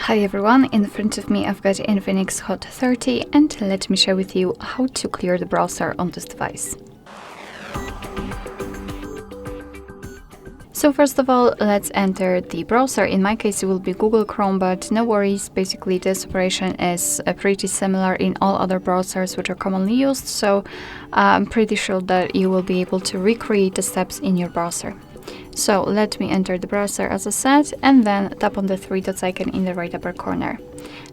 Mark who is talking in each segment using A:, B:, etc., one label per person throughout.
A: Hi everyone, in front of me I've got Infinix Hot 30 and let me share with you how to clear the browser on this device. So first of all, let's enter the browser. In my case it will be Google Chrome, but no worries, basically this operation is pretty similar in all other browsers which are commonly used, so I'm pretty sure that you will be able to recreate the steps in your browser. So let me enter the browser as I said, and then tap on the three dots icon in the right upper corner.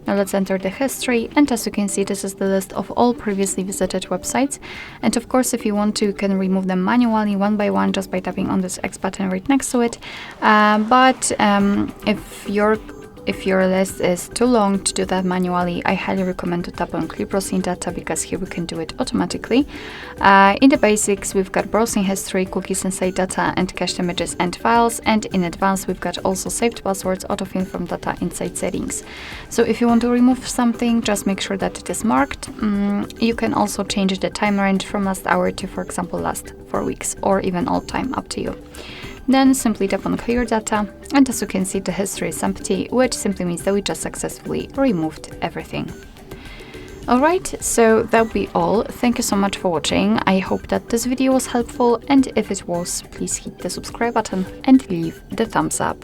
A: Now let's enter the history, and as you can see, this is the list of all previously visited websites. And of course, if you want to, you can remove them manually one by one just by tapping on this X button right next to it. If your list is too long to do that manually, I highly recommend to tap on Clear Browsing Data, because here we can do it automatically. In the basics, we've got browsing history, cookies and site data, and cached images and files. And in advanced, we've got also saved passwords, autofill from data, inside settings. So if you want to remove something, just make sure that it is marked. You can also change the time range from last hour to, for example, last 4 weeks, or even all time, up to you. Then simply tap on Clear Data, and as you can see, the history is empty, which simply means that we just successfully removed everything. Alright, so that'll be all. Thank you so much for watching. I hope that this video was helpful, and if it was, please hit the subscribe button and leave the thumbs up.